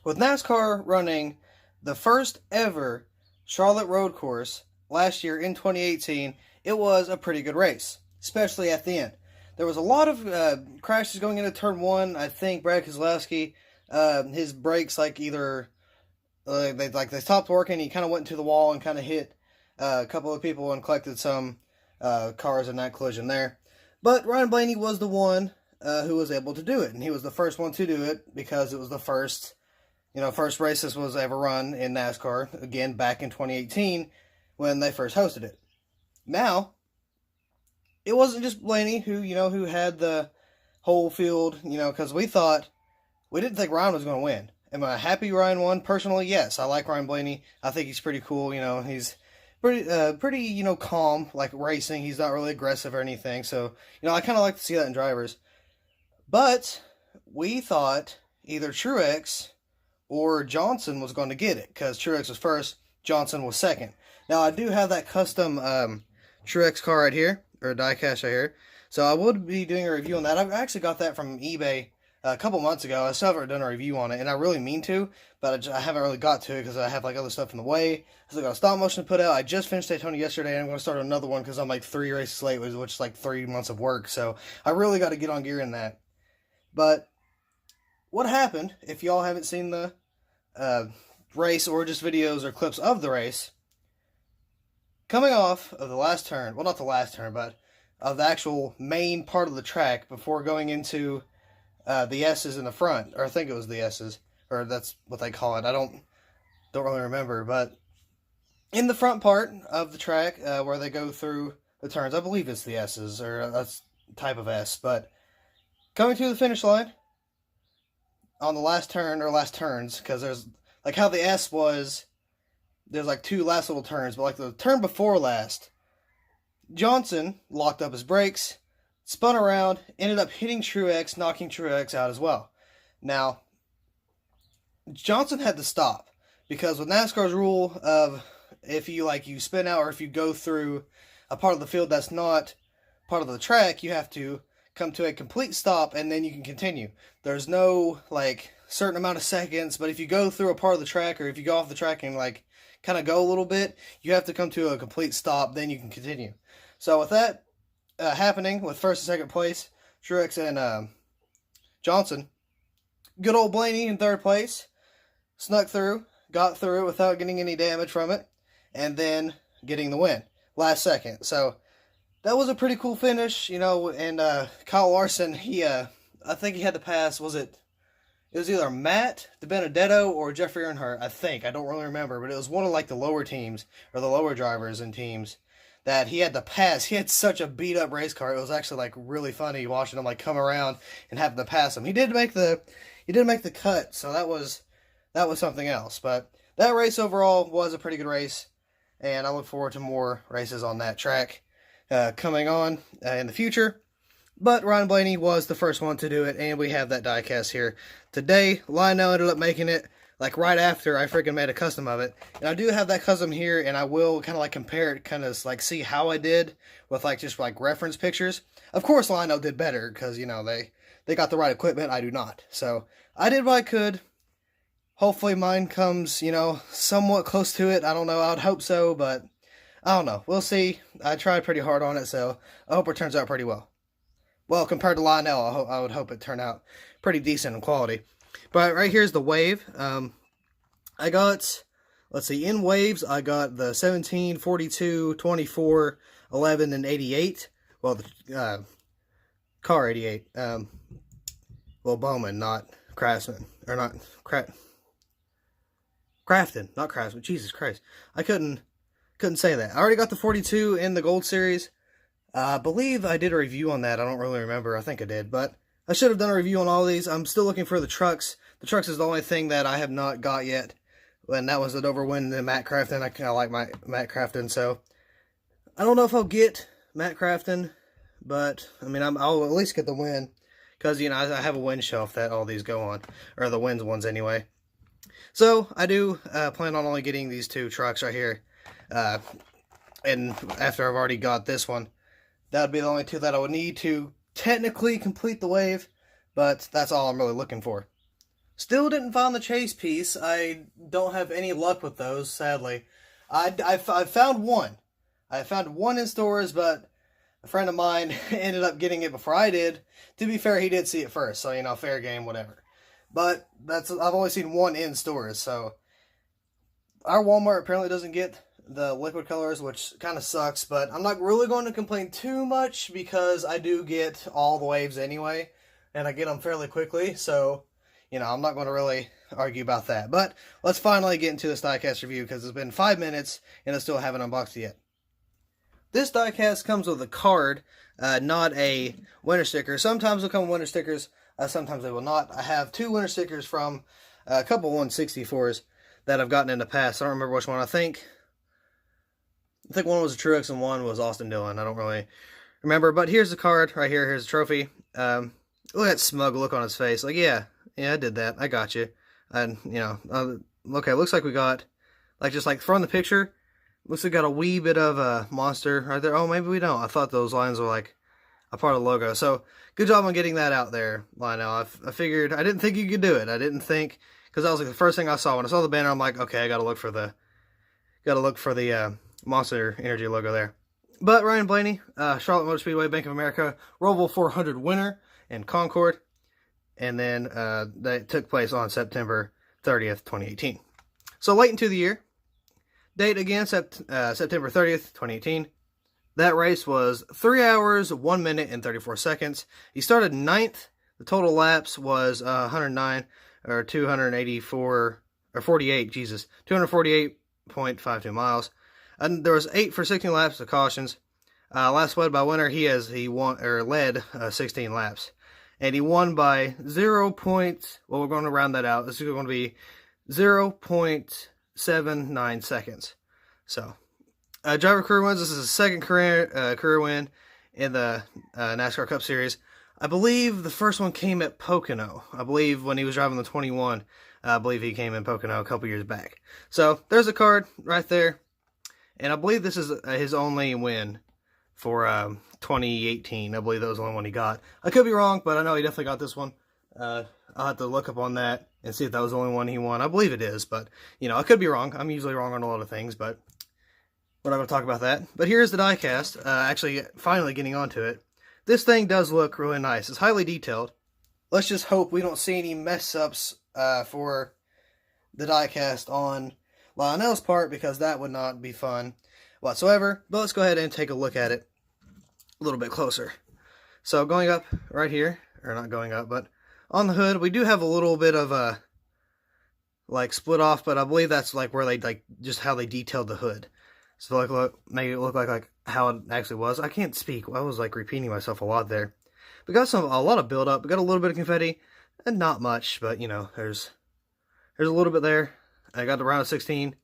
with NASCAR running the first ever Charlotte road course last year in 2018, it was a pretty good race, especially at the end. There was a lot of crashes going into turn one. I think Brad Keselowski, his brakes either they stopped working. He kind of went into the wall and kind of hit a couple of people and collected some cars in that collision there. But Ryan Blaney was the one who was able to do it, and he was the first one to do it because it was the first race this was ever run in NASCAR, again, back in 2018 when they first hosted it. Now, it wasn't just Blaney who had the whole field, because we didn't think Ryan was going to win. Am I happy Ryan won? Personally, yes. I like Ryan Blaney. I think he's pretty cool. He's pretty calm, like racing. He's not really aggressive or anything. So, I kind of like to see that in drivers. But we thought either Truex or Johnson was going to get it, because Truex was first, Johnson was second. Now, I do have that custom Truex car right here, or Diecast right here, so I would be doing a review on that. I actually got that from eBay a couple months ago. I still haven't done a review on it, and I really mean to, but I haven't really got to it because I have other stuff in the way. I still got a stop motion to put out. I just finished Daytona yesterday, and I'm going to start another one because I'm 3 races late, which is 3 months of work, so I really got to get on gear in that. But what happened, if y'all haven't seen the race or just videos or clips of the race, coming off of the last turn, well, not the last turn, but of the actual main part of the track before going into the S's in the front, or I think it was the S's, or that's what they call it. I don't really remember, but in the front part of the track where they go through the turns, I believe it's the S's, or that's type of S, but coming to the finish line on the last turn, or last turns, because there's, how the S was, there's 2 last little turns, but the turn before last, Johnson locked up his brakes, spun around, ended up hitting Truex, knocking Truex out as well. Now, Johnson had to stop, because with NASCAR's rule of if you you spin out, or if you go through a part of the field that's not part of the track, you have to come to a complete stop and then you can continue. There's no certain amount of seconds, but if you go through a part of the track, or if you go off the track and kind of go a little bit, you have to come to a complete stop, then you can continue. So with that happening, with first and second place, Truex and Johnson, good old Blaney in third place snuck through, got through it without getting any damage from it, and then getting the win last second. So that was a pretty cool finish, and Kyle Larson, I think he had to pass, it was either Matt DiBenedetto or Jeffrey Earnhardt, I don't really remember, but it was one of the lower teams, or the lower drivers and teams, that he had to pass. He had such a beat up race car. It was actually really funny watching him come around and having to pass him. He did make the cut, so that was something else. But that race overall was a pretty good race, and I look forward to more races on that track coming on in the future. But Ryan Blaney was the first one to do it, and we have that diecast here today. Lionel ended up making it right after I freaking made a custom of it. And I do have that custom here, and I will kind of compare it, kind of see how I did with just reference pictures. Of course Lionel did better because, they got the right equipment. I do not. So I did what I could. Hopefully mine comes, somewhat close to it. I don't know. I would hope so, but I don't know. We'll see. I tried pretty hard on it, so I hope it turns out pretty well. Well, compared to Lionel, I would hope it turned out pretty decent in quality. But right here's the wave. I got, let's see, in waves, I got the 17, 42, 24, 11, and 88. Well, the car 88. Well, Bowman, not Craftsman. Or not Crafton, not Craftsman. Jesus Christ. I couldn't say that. I already got the 42 in the Gold Series. I believe I did a review on that. I don't really remember. I think I did, but I should have done a review on all these. I'm still looking for the trucks. The trucks is the only thing that I have not got yet, and that was the Dover win and Matt Crafton. I kind of like Matt Crafton, so I don't know if I'll get Matt Crafton, but I mean I'll at least get the win, because I have a win shelf that all these go on, or the wins ones anyway. So I do plan on only getting these 2 trucks right here, and after I've already got this one. That would be the only 2 that I would need to technically complete the wave, but that's all I'm really looking for. Still didn't find the chase piece. I don't have any luck with those, sadly. I found one. I found one in stores, but a friend of mine ended up getting it before I did. To be fair, he did see it first, so, you know, fair game, whatever. But I've only seen one in stores, so our Walmart apparently doesn't get the liquid colors, which kind of sucks, but I'm not really going to complain too much because I do get all the waves anyway, and I get them fairly quickly, so, you know, I'm not going to really argue about that. But let's finally get into this diecast review because it's been 5 minutes and I still haven't unboxed it yet. This diecast comes with a card, not a winter sticker. Sometimes they'll come with winter stickers, sometimes they will not. I have 2 winter stickers from a couple 164s that I've gotten in the past. I don't remember which one. I think one was a Truex and one was Austin Dillon. I don't really remember, but here's the card right here. Here's the trophy. Look at that smug look on his face. Like, yeah, I did that. I got you. And, you know, okay, looks like we got, like, just like from the picture, looks like we got a wee bit of a monster right there. Oh, maybe we don't. I thought those lines were like a part of the logo. So, good job on getting that out there, Lionel. I figured, I didn't think you could do it. I didn't think, because that was like the first thing I saw. When I saw the banner, I'm like, okay, I gotta look for the Monster Energy logo there. But Ryan Blaney, Charlotte Motor Speedway, Bank of America, Roval 400 winner in Concord. And then that took place on September 30th, 2018. So late into the year. Date again, September 30th, 2018. That race was 3 hours, 1 minute, and 34 seconds. He started 9th. The total laps was 109, or 284, or 48, Jesus. 248.52 miles. And there was 8 for 16 laps of cautions. Last led by winner, he led 16 laps. And he won by well, we're going to round that out. This is going to be 0.79 seconds. So, driver career wins. This is his second career win in the NASCAR Cup Series. I believe the first one came at Pocono. I believe when he was driving the 21, I believe he came in Pocono a couple years back. So, there's a card right there. And I believe this is his only win for 2018. I believe that was the only one he got. I could be wrong, but I know he definitely got this one. I'll have to look up on that and see if that was the only one he won. I believe it is, but, you know, I could be wrong. I'm usually wrong on a lot of things, but we're not going to talk about that. But here's the diecast. Actually, finally getting onto it. This thing does look really nice. It's highly detailed. Let's just hope we don't see any mess-ups for the diecast on Lionel's part, because that would not be fun whatsoever. But let's go ahead and take a look at it a little bit closer. So going up right here, or not going up, but on the hood, we do have a little bit of a like split off, but I believe that's like where they like just how they detailed the hood. So like make it look like how it actually was. I can't speak. I was like repeating myself a lot there. We got a lot of build up. We got a little bit of confetti, and not much, but you know, there's a little bit there. I got the round of 16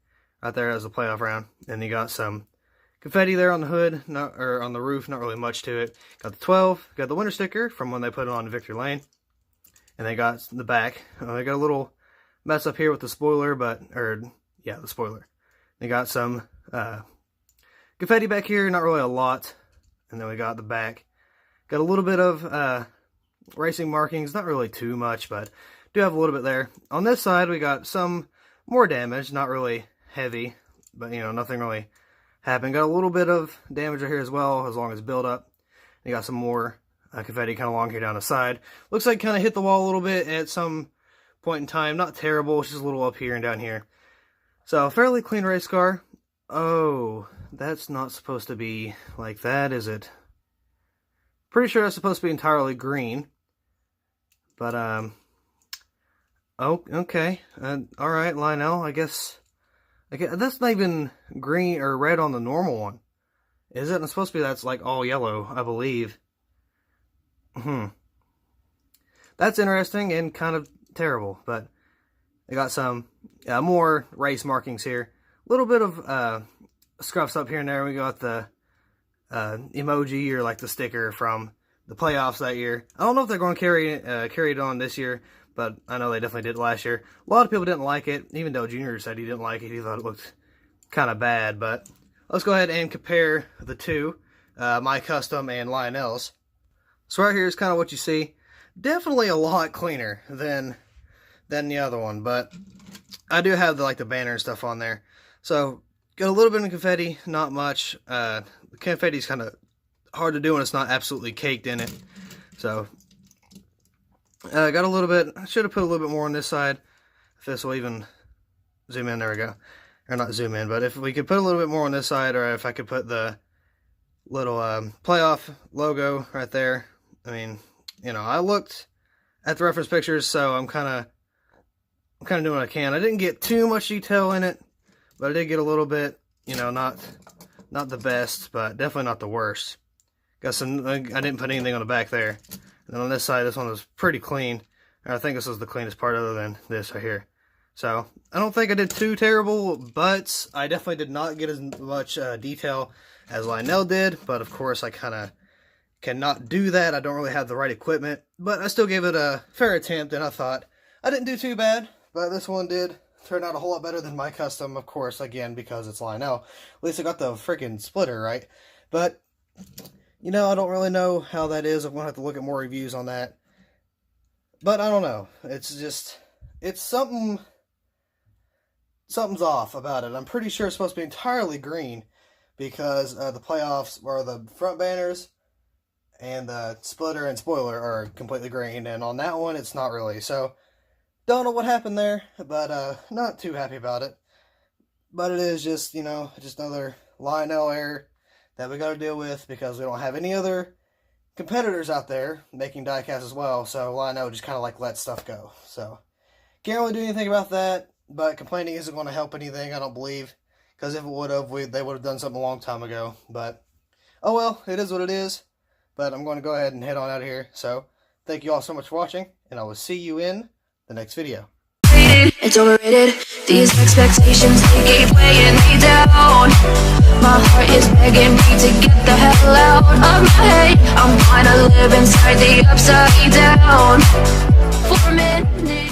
right there as a playoff round, and you got some confetti there on the hood, or on the roof, not really much to it. Got the 12, got the winter sticker from when they put it on Victory Lane, and they got the back. They got a little mess up here with the spoiler, the spoiler. They got some confetti back here, not really a lot, and then we got the back. Got a little bit of racing markings, not really too much, but do have a little bit there. On this side, we got some more damage, not really heavy, but you know, nothing really happened. Got a little bit of damage right here as well, as long as build up. You got some more confetti kind of along here down the side. Looks like kind of hit the wall a little bit at some point in time. Not terrible, it's just a little up here and down here. So, fairly clean race car. Oh, that's not supposed to be like that, is it? Pretty sure that's supposed to be entirely green. But, oh, okay. Alright, Lionel, I guess that's not even green or red on the normal one. Is it? It's supposed to be that's like all yellow, I believe. That's interesting and kind of terrible, but I got some more race markings here. A little bit of scuffs up here and there. We got the emoji, or like the sticker from the playoffs that year. I don't know if they're going to carry it on this year, but I know they definitely did last year. A lot of people didn't like it, even though Junior said he didn't like it. He thought it looked kind of bad, but let's go ahead and compare the two, my custom and Lionel's. So right here is kind of what you see. Definitely a lot cleaner than than the other one, but I do have the banner and stuff on there. So got a little bit of confetti, not much. The confetti's kind of hard to do when it's not absolutely caked in it. So got a little bit. I should have put a little bit more on this side. If this will even zoom in, there we go. Or not zoom in, but if we could put a little bit more on this side, or if I could put the little playoff logo right there. I mean, you know, I looked at the reference pictures, so I'm kind of doing what I can. I didn't get too much detail in it, but I did get a little bit. You know, not the best, but definitely not the worst. Got some. I didn't put anything on the back there. And then on this side, this one was pretty clean. I think this was the cleanest part, other than this right here. So I don't think I did too terrible, but I definitely did not get as much detail as Lionel did. But of course, I kind of cannot do that. I don't really have the right equipment, but I still gave it a fair attempt, and I thought I didn't do too bad. But this one did turn out a whole lot better than my custom, of course, again, because it's Lionel. At least I got the freaking splitter right. But, you know, I don't really know how that is. I'm going to have to look at more reviews on that. But I don't know. It's just, it's something's off about it. I'm pretty sure it's supposed to be entirely green, because the playoffs, or the front banners, and the splitter and spoiler are completely green, and on that one, it's not really. So, don't know what happened there, but not too happy about it. But it is just, you know, just another Lionel error that we got to deal with, because we don't have any other competitors out there making diecast as well, so Lionel just kind of lets stuff go. So, can't really do anything about that, but complaining isn't going to help anything, I don't believe, because if it would have, they would have done something a long time ago. But, oh well, it is what it is. But I'm going to go ahead and head on out of here. So, thank you all so much for watching, and I will see you in the next video. It's overrated. These expectations, they keep weighing me down. My heart is begging me to get the hell out of my head. I'm trying to live inside the upside down for a minute.